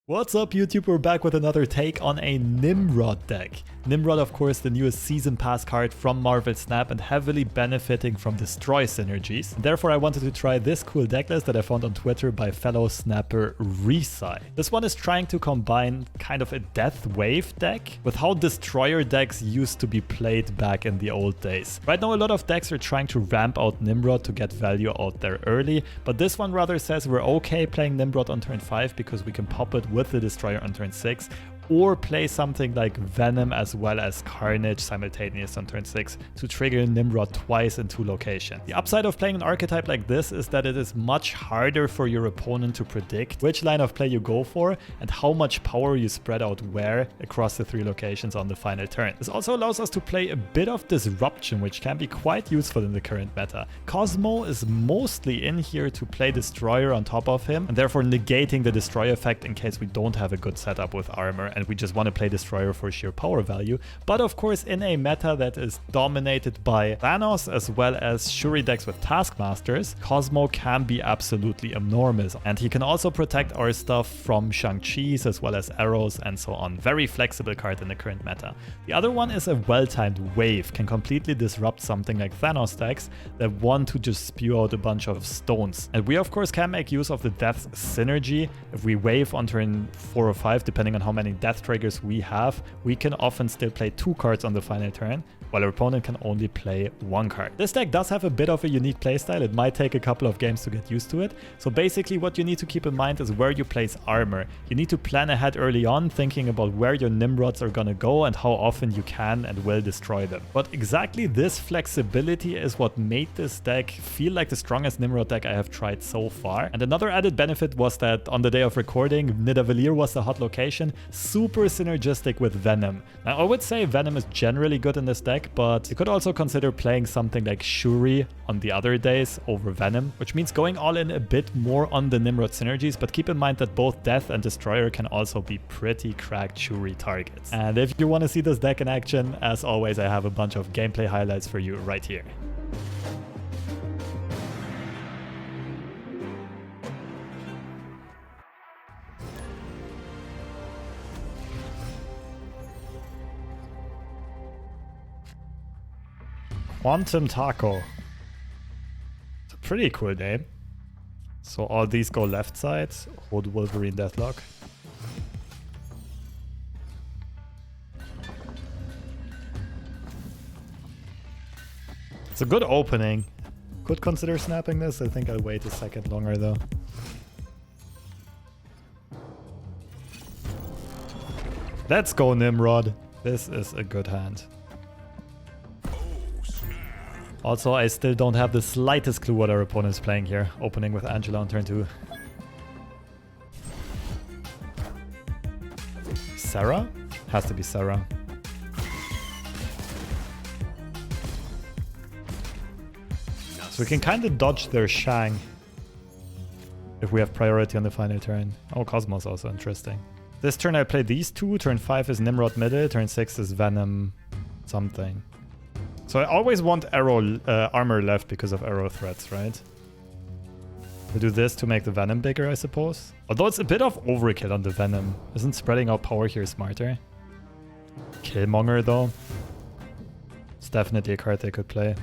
What's up YouTube, we're back with another take on a Nimrod deck. Nimrod, of course, the newest Season Pass card from Marvel Snap and heavily benefiting from Destroy synergies. Therefore, I wanted to try this cool deck list that I found on Twitter by fellow snapper Risai. This one is trying to combine kind of a Deathwave deck with how Destroyer decks used to be played back in the old days. Right now, a lot of decks are trying to ramp out Nimrod to get value out there early, but this one rather says we're okay playing Nimrod on turn 5 because we can pop it with the Destroyer on turn 6, or play something like Venom as well as Carnage simultaneous on turn 6 to trigger Nimrod twice in 2 locations. The upside of playing an archetype like this is that it is much harder for your opponent to predict which line of play you go for and how much power you spread out where across the 3 locations on the final turn. This also allows us to play a bit of disruption, which can be quite useful in the current meta. Cosmo is mostly in here to play Destroyer on top of him and therefore negating the Destroy effect in case we don't have a good setup with armor and we just want to play Destroyer for sheer power value. But of course, in a meta that is dominated by Thanos as well as Shuri decks with Taskmasters, Cosmo can be absolutely enormous. And he can also protect our stuff from Shang-Chi's as well as arrows and so on. Very flexible card in the current meta. The other one is a well-timed wave, can completely disrupt something like Thanos decks that want to just spew out a bunch of stones. And we of course can make use of the Death synergy. If we wave on turn 4 or 5, depending on how many Death triggers we have, we can often still play 2 cards on the final turn, while our opponent can only play 1 card. This deck does have a bit of a unique playstyle. It might take a couple of games to get used to it. So basically what you need to keep in mind is where you place armor. You need to plan ahead early on, thinking about where your Nimrods are gonna go and how often you can and will destroy them. But exactly this flexibility is what made this deck feel like the strongest Nimrod deck I have tried so far. And another added benefit was that on the day of recording, Nidavellir was the hot location, super synergistic with Venom. Now I would say Venom is generally good in this deck, but you could also consider playing something like Shuri on the other days over Venom, which means going all in a bit more on the Nimrod synergies, but keep in mind that both Death and Destroyer can also be pretty cracked Shuri targets. And if you want to see this deck in action, as always, I have a bunch of gameplay highlights for you right here. Quantum Taco. It's a pretty cool name. So all these go left side. Hold Wolverine Deathlock. It's a good opening. Could consider snapping this. I think I'll wait a second longer though. Let's go, Nimrod. This is a good hand. Also, I still don't have the slightest clue what our opponent is playing here. Opening with Angela on turn 2. Sarah? Has to be Sarah. So we can kind of dodge their Shang if we have priority on the final turn. Oh, Cosmos also interesting. This turn I play these 2. Turn 5 is Nimrod middle. Turn 6 is Venom something. So I always want armor left because of arrow threats, right? We'll do this to make the Venom bigger, I suppose. Although it's a bit of overkill on the Venom. Isn't spreading out power here smarter? Killmonger, though. It's definitely a card they could play.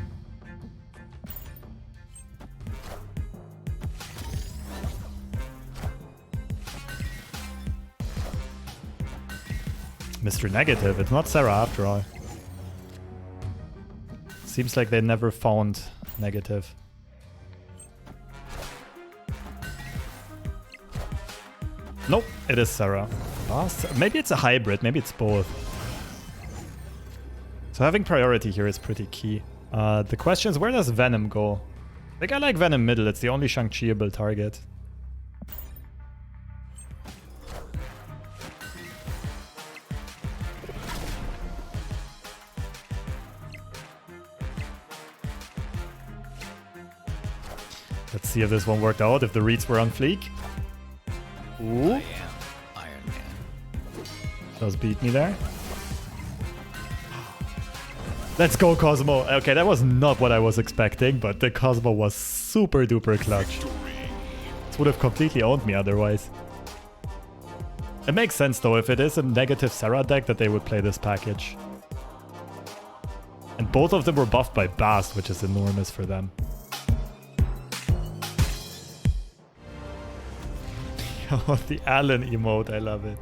Mr. Negative. It's not Sarah after all. Seems like they never found Negative. Nope, it is Sarah. Maybe it's a hybrid, maybe it's both. So having priority here is pretty key. The question is, where does Venom go? I think I like Venom middle, it's the only Shang-Chi-able target. Let's see if this one worked out, if the reads were on fleek. Ooh. I am Iron Man. Does beat me there. Let's go, Cosmo. Okay, that was not what I was expecting, but the Cosmo was super duper clutch. This would have completely owned me otherwise. It makes sense though, if it is a negative Sarah deck, that they would play this package. And both of them were buffed by Bast, which is enormous for them. Oh, the Allen emote, I love it.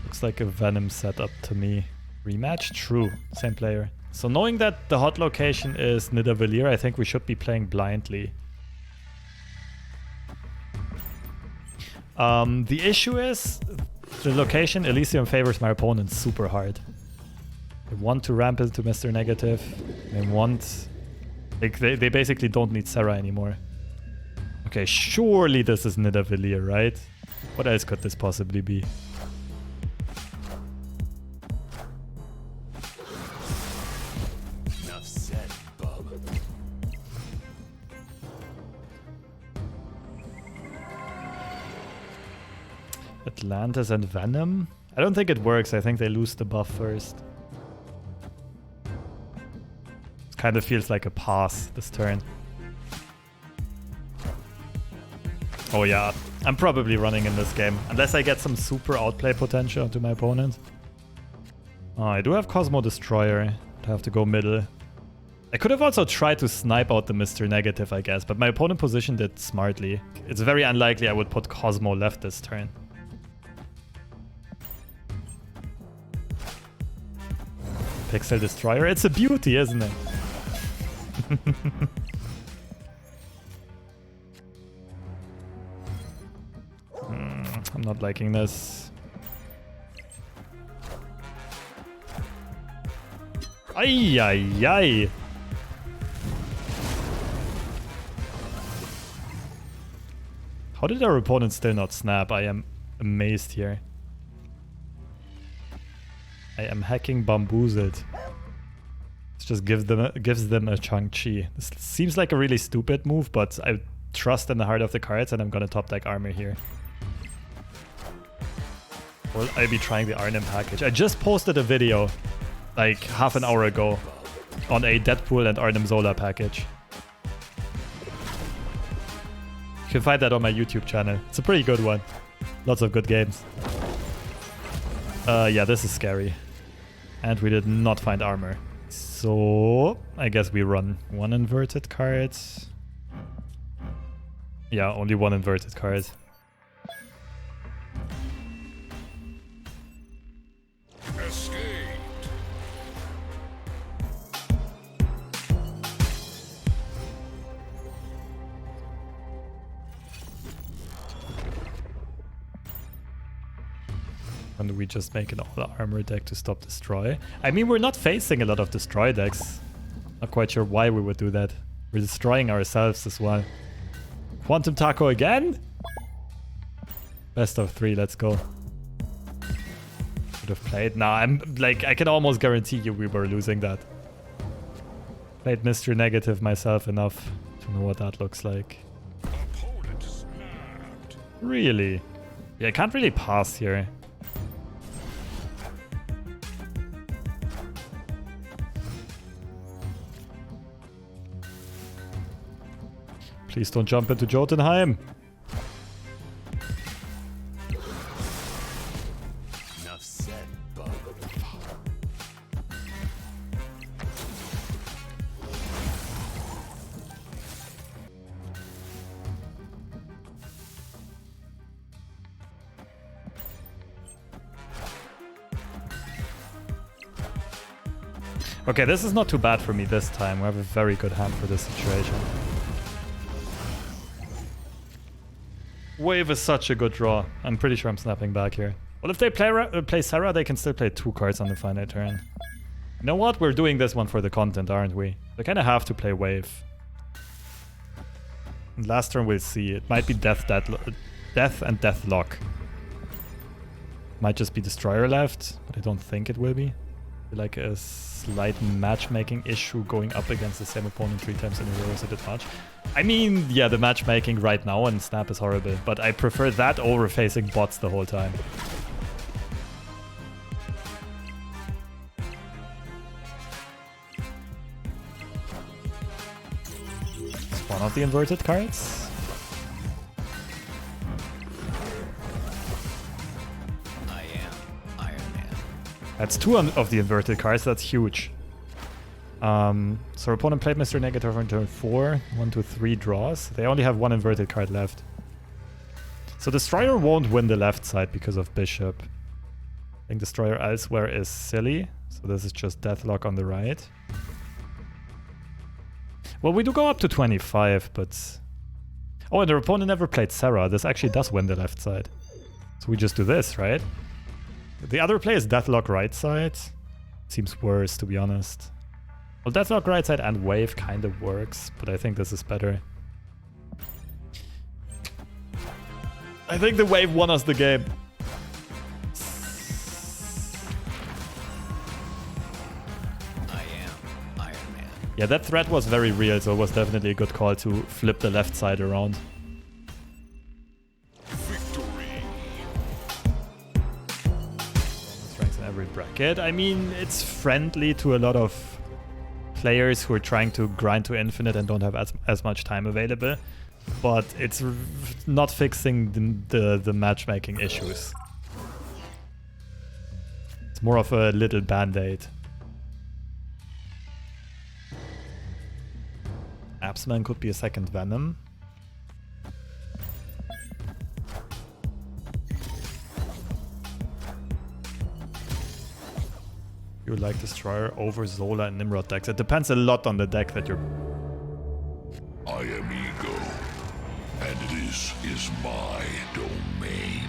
Looks like a Venom setup to me. Rematch? True. Same player. So knowing that the hot location is Nidavellir, I think we should be playing blindly. The issue is the location Elysium favors my opponent super hard. They want to ramp into Mr. Negative. They want... Like, they basically don't need Sarah anymore. Okay, surely this is Nidavellir, right? What else could this possibly be? Enough said, bub. Atlantis and Venom? I don't think it works. I think they lose the buff first. It kind of feels like a pass this turn. Oh yeah, I'm probably running in this game. Unless I get some super outplay potential to my opponent. Oh, I do have Cosmo Destroyer. I have to go middle. I could have also tried to snipe out the Mr. Negative, I guess. But my opponent positioned it smartly. It's very unlikely I would put Cosmo left this turn. Pixel Destroyer. It's a beauty, isn't it? I'm not liking this. Ay, ay, ay. How did our opponent still not snap? I am amazed here. I am hacking bamboozled. Let's just gives them a Chang-Chi. This seems like a really stupid move, but I trust in the heart of the cards and I'm gonna top deck armor here. Will I be trying the Arnim package? I just posted a video like half an hour ago on a Deadpool and Arnim Zola package. You can find that on my YouTube channel. It's a pretty good one. Lots of good games. Yeah, this is scary. And we did not find armor. So I guess we run one inverted card. Yeah, only one inverted card. And we just make an all-armor deck to stop Destroy. I mean, we're not facing a lot of Destroy decks. Not quite sure why we would do that. We're destroying ourselves as well. Quantum Taco again? Best of 3, let's go. Would have played. Nah, I'm like, I can almost guarantee you we were losing that. Played Mr. Negative myself enough to know what that looks like. Really? Yeah, I can't really pass here. Please don't jump into Jotunheim. Enough said, bub. Okay, this is not too bad for me this time. We have a very good hand for this situation. Wave is such a good draw. I'm pretty sure I'm snapping back here. Well, if they play Sarah, they can still play 2 cards on the final turn. You know what? We're doing this one for the content, aren't we? They kind of have to play Wave. And last turn we'll see. It might be Death and Deathlock. Might just be Destroyer left, but I don't think it will be. Like a slight matchmaking issue going up against the same opponent 3 times in a row is a bit much. I mean, yeah, the matchmaking right now on Snap is horrible, but I prefer that over facing bots the whole time. It's one of the inverted cards. That's 2 of the inverted cards. That's huge. So opponent played Mr. Negative on turn 4. 1 to 3 draws. They only have 1 inverted card left. So Destroyer won't win the left side because of Bishop. I think Destroyer elsewhere is silly. So this is just Deathlock on the right. Well, we do go up to 25, but... Oh, and their opponent never played Sarah. This actually does win the left side. So we just do this, right? The other play is Deathlock right side. Seems worse, to be honest. Well, Deathlock right side and Wave kind of works, but I think this is better. I think the Wave won us the game. Yeah, that threat was very real, so it was definitely a good call to flip the left side around. Victory. Strengths in every bracket. I mean, it's friendly to a lot of players who are trying to grind to infinite and don't have as much time available, but it's not fixing the matchmaking issues. It's more of a little band-aid. Absman could be a second Venom. You would like Destroyer over Zola and Nimrod decks. It depends a lot on the deck that you're... I am Ego, and this is my domain.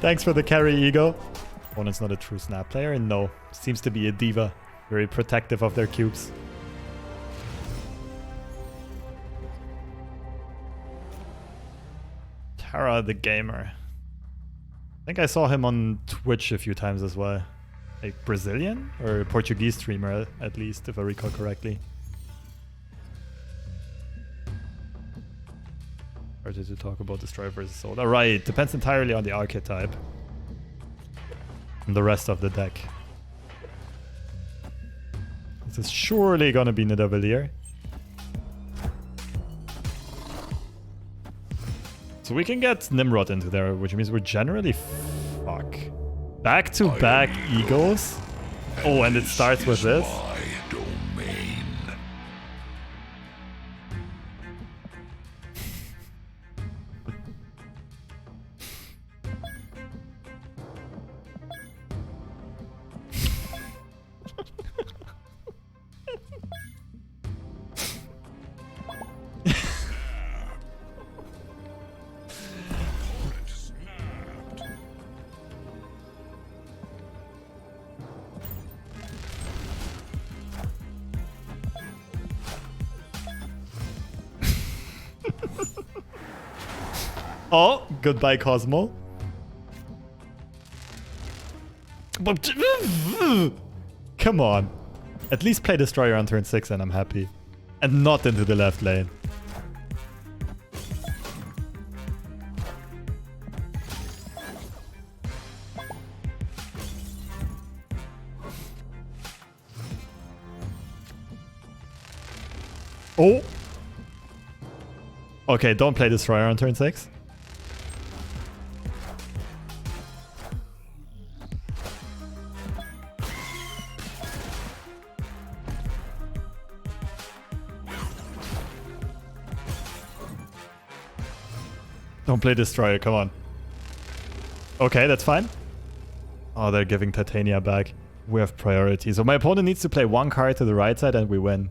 Thanks for the carry, Ego. Opponent's not a true Snap player? No. Seems to be a diva. Very protective of their cubes. Tara the Gamer. I think I saw him on Twitch a few times as well. Like Brazilian? Or Portuguese streamer, at least, if I recall correctly. Or did you talk about Destroyer versus Soul? Alright, depends entirely on the archetype. And the rest of the deck. This is surely gonna be Nidavellir. So we can get Nimrod into there, which means we're generally fuck. Back-to-back Egos? Oh, and it starts with this? Oh, goodbye, Cosmo. Come on. At least play Destroyer on turn 6 and I'm happy. And not into the left lane. Oh! Okay, don't play Destroyer on turn 6. Don't play Destroyer, come on. Okay, that's fine. Oh, they're giving Titania back. We have priority. So my opponent needs to play one card to the right side and we win.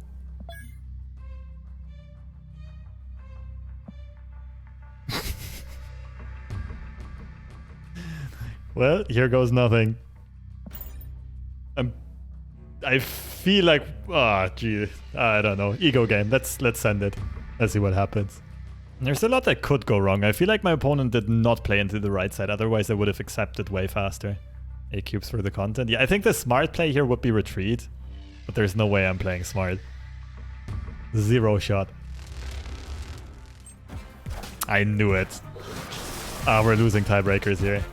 Well, here goes nothing. I feel like... Ah, gee. I don't know. Ego game. Let's send it. Let's see what happens. There's a lot that could go wrong. I feel like my opponent did not play into the right side. Otherwise, I would have accepted way faster. 8 cubes for the content. Yeah, I think the smart play here would be retreat. But there's no way I'm playing smart. 0 shot. I knew it. Ah, we're losing tiebreakers here.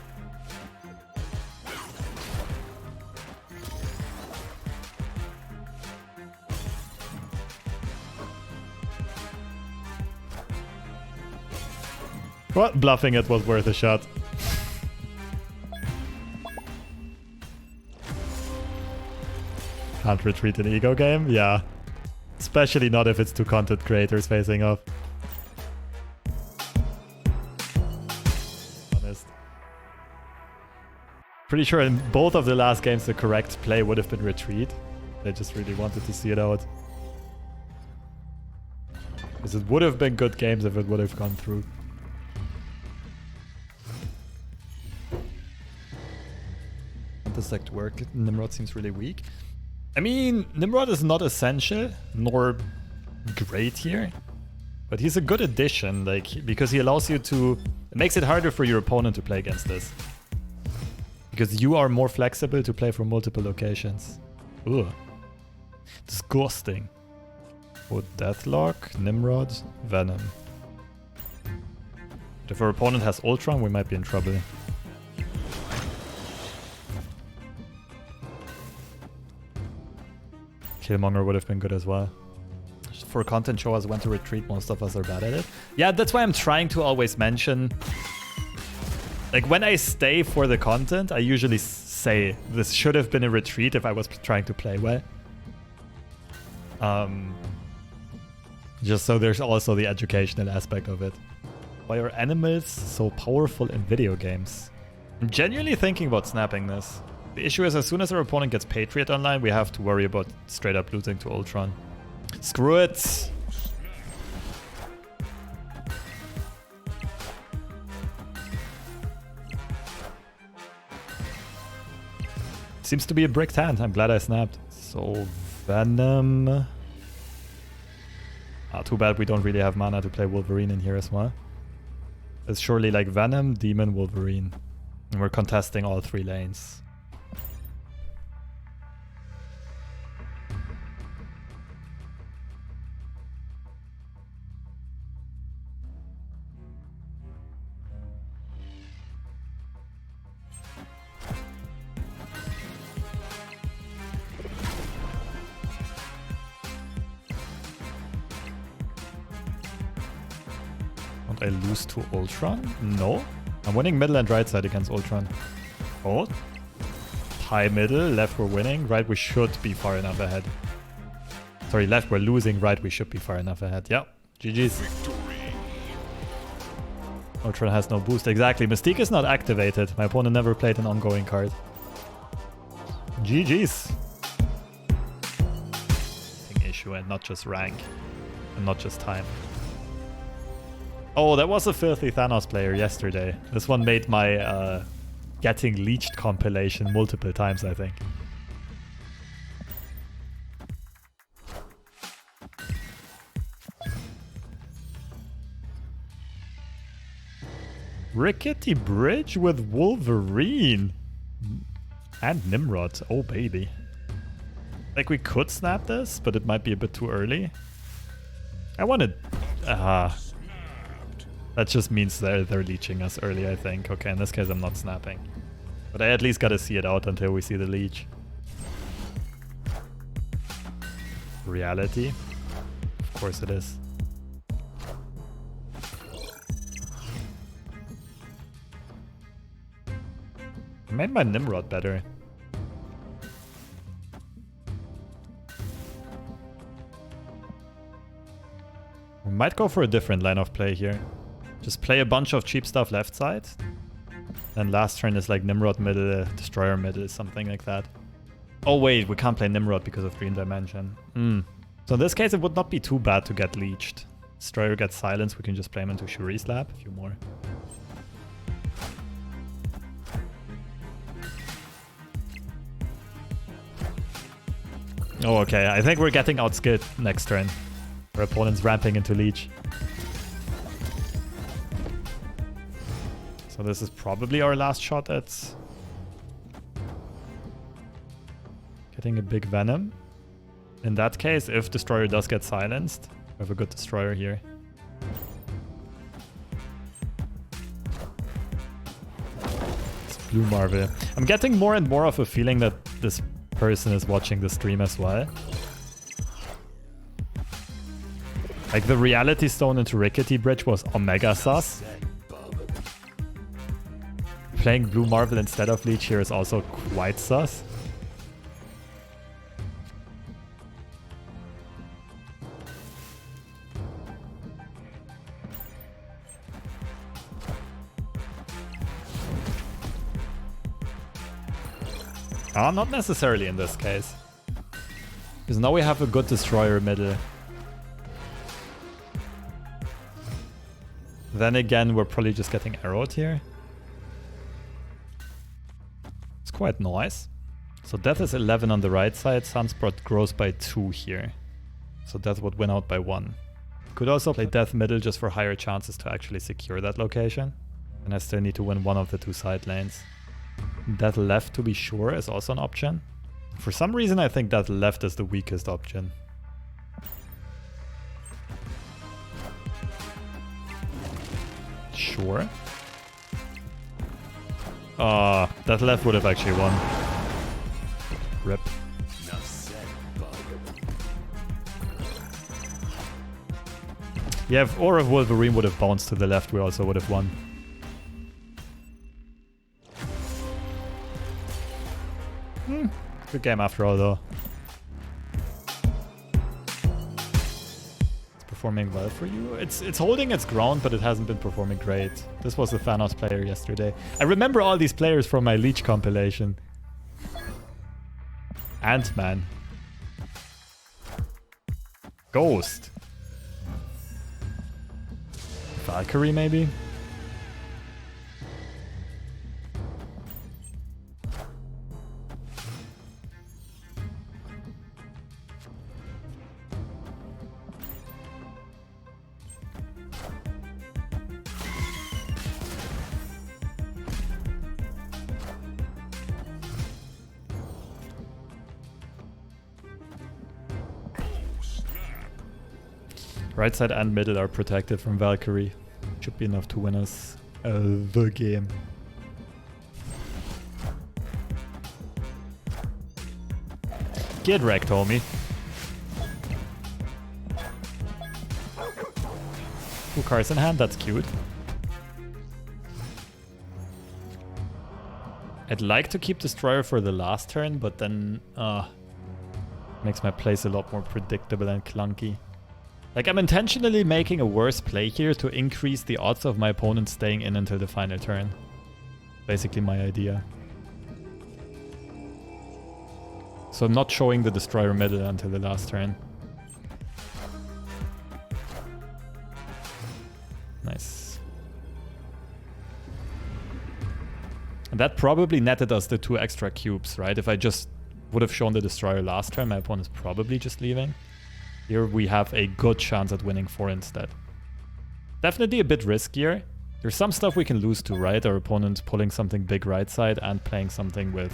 Well, bluffing it was worth a shot. Can't retreat an ego game? Yeah. Especially not if it's two content creators facing off. Honest. Pretty sure in both of the last games the correct play would have been retreat. They just really wanted to see it out. Because it would have been good games if it would have gone through. This deck to work. Nimrod seems really weak. I mean, Nimrod is not essential, nor great here. But he's a good addition, like, because he allows you to... It makes it harder for your opponent to play against this. Because you are more flexible to play from multiple locations. Ugh. Disgusting. Oh, Deathlock, Nimrod, Venom. But if our opponent has Ultron, we might be in trouble. Killmonger would have been good as well. Just for content show us when to retreat, most of us are bad at it. Yeah, that's why I'm trying to always mention... Like, when I stay for the content, I usually say this should have been a retreat if I was trying to play well. Just so there's also the educational aspect of it. Why are animals so powerful in video games? I'm genuinely thinking about snapping this. The issue is as soon as our opponent gets Patriot online, we have to worry about straight up losing to Ultron. Screw it! Seems to be a bricked hand. I'm glad I snapped. So, Venom... too bad we don't really have mana to play Wolverine in here as well. It's surely like Venom, Demon, Wolverine. And we're contesting all three lanes. I lose to Ultron? No. I'm winning middle and right side against Ultron. Oh. High middle, left we're winning, right we should be far enough ahead. Sorry, left we're losing, right we should be far enough ahead. Yeah, GG's. Ultron has no boost, exactly. Mystique is not activated. My opponent never played an ongoing card. GG's. Issue and not just rank. And not just time. Oh, that was a filthy Thanos player yesterday. This one made my getting leeched compilation multiple times, I think. Rickety Bridge with Wolverine. And Nimrod. Oh, baby. Like, we could snap this, but it might be a bit too early. I wanted... that just means they're leeching us early, I think. Okay, in this case, I'm not snapping. But I at least gotta see it out until we see the leech. Reality? Of course it is. I made my Nimrod better. We might go for a different line of play here. Just play a bunch of cheap stuff left side. Then last turn is like Nimrod middle, Destroyer middle, something like that. Oh wait, we can't play Nimrod because of Green Dimension. So in this case it would not be too bad to get leeched. Destroyer gets silenced, we can just play him into Shuri's lab. A few more. Oh okay, I think we're getting outskilled next turn. Our opponent's ramping into leech. So this is probably our last shot at getting a big Venom. In that case, if Destroyer does get silenced, we have a good Destroyer here. It's Blue Marvel. I'm getting more and more of a feeling that this person is watching the stream as well. Like the Reality Stone into Rickety Bridge was Omega sus. playing Blue Marvel instead of Leech here is also quite sus. Not necessarily in this case. Because now we have a good destroyer middle. Then again, we're probably just getting arrowed here. It's quite nice. So Death is 11 on the right side. Sunsprout grows by 2 here. So Death would win out by 1. Could also play Death middle just for higher chances to actually secure that location. And I still need to win one of the 2 side lanes. Death left, to be sure, is also an option. For some reason, I think Death left is the weakest option. Sure. Death left would have actually won. Rip. Yeah, or if Wolverine would have bounced to the left, we also would have won. Good game after all, though. It's performing well for you. It's holding its ground, but it hasn't been performing great. This was the Thanos player yesterday. I remember all these players from my Leech compilation. Ant-Man. Ghost. Valkyrie, maybe? Right side and middle are protected from Valkyrie. Should be enough to win us the game. Get wrecked, homie. 2 cards in hand, that's cute. I'd like to keep Destroyer for the last turn, but then makes my plays a lot more predictable and clunky. Like, I'm intentionally making a worse play here to increase the odds of my opponent staying in until the final turn. Basically my idea. So I'm not showing the Destroyer middle until the last turn. Nice. And that probably netted us the 2 extra cubes, right? If I just would have shown the Destroyer last turn, my opponent's probably just leaving. Here we have a good chance at winning 4 instead. Definitely a bit riskier. There's some stuff we can lose to, right? Our opponent pulling something big right side and playing something with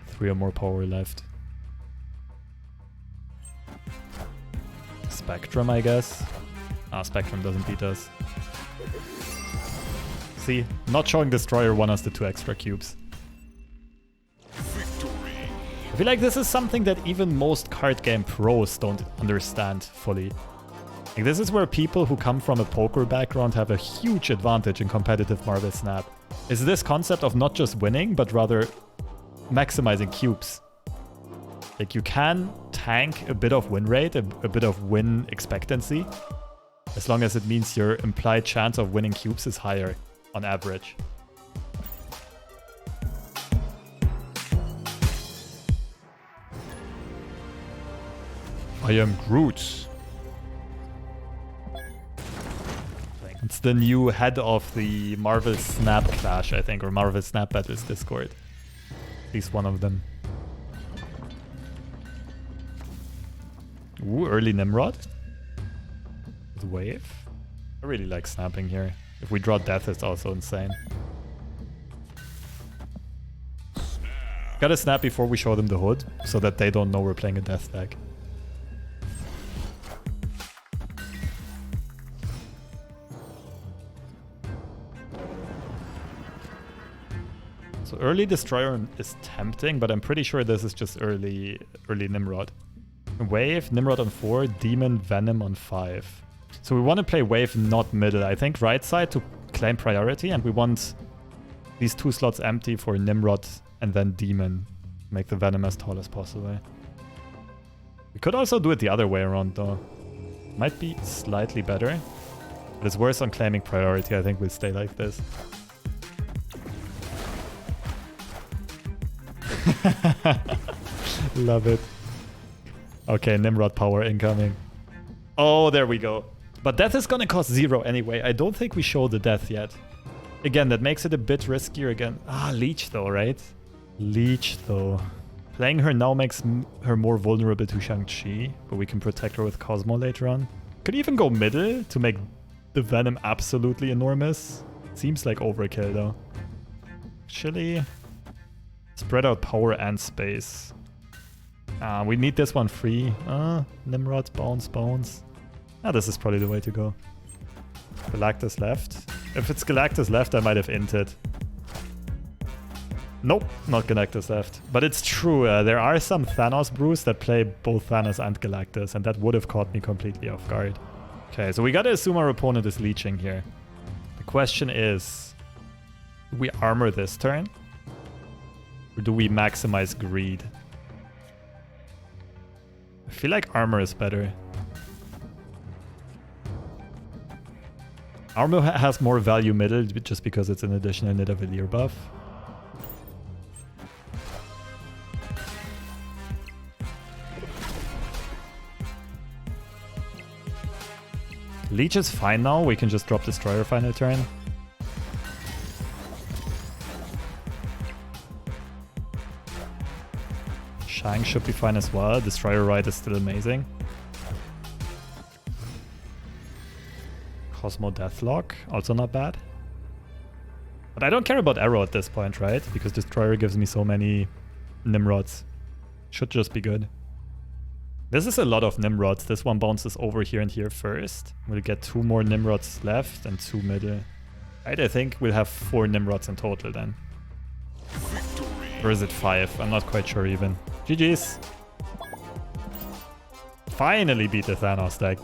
3 or more power left. Spectrum, I guess. Spectrum doesn't beat us. See, not showing Destroyer won us the 2 extra cubes. I feel like this is something that even most card game pros don't understand fully. Like, this is where people who come from a poker background have a huge advantage in competitive Marvel Snap. Is this concept of not just winning, but rather maximizing cubes. Like, you can tank a bit of win rate, a bit of win expectancy, as long as it means your implied chance of winning cubes is higher on average. I am Groot. It's the new head of the Marvel Snap Clash, I think, or Marvel Snap Battles Discord. At least one of them. Ooh, early Nimrod. With Wave. I really like snapping here. If we draw Death, it's also insane. Gotta snap before we show them the hood, so that they don't know we're playing a Death deck. So early Destroyer is tempting, but I'm pretty sure this is just early Nimrod. Wave, Nimrod on 4, Demon, Venom on 5. So we want to play Wave, not middle. I think right side to claim priority, and we want these 2 slots empty for Nimrod and then Demon. Make the Venom as tall as possible. We could also do it the other way around though. Might be slightly better. But it's worse on claiming priority. I think we'll stay like this. Love it. Okay, Nimrod power incoming. Oh, there we go. But death is gonna cost 0 anyway. I don't think we show the death yet. Again, that makes it a bit riskier again. Ah, Leech though, right? Leech though. Playing her now makes her more vulnerable to Shang-Chi, but we can protect her with Cosmo later on. Could even go middle to make the Venom absolutely enormous. Seems like overkill though. Actually, spread out power and space. We need this one free. Nimrod, bones. This is probably the way to go. Galactus left. If it's Galactus left, I might have inted. Nope, not Galactus left. But it's true, there are some Thanos brews that play both Thanos and Galactus, and that would have caught me completely off guard. Okay, so we gotta assume our opponent is leeching here. The question is, do we armor this turn? Or do we maximize greed? I feel like armor is better. Armor has more value middle just because it's an additional Nidavellir buff. Leech is fine now, we can just drop Destroyer final turn. Shang should be fine as well, Destroyer right is still amazing. Cosmo Deathlock, also not bad. But I don't care about Arrow at this point, right? Because Destroyer gives me so many Nimrods. Should just be good. This is a lot of Nimrods. This one bounces over here and here first. We'll get 2 more Nimrods left and 2 middle. Right, I think we'll have 4 Nimrods in total then. Victory. Or is it 5? I'm not quite sure even. GG's. Finally beat the Thanos deck.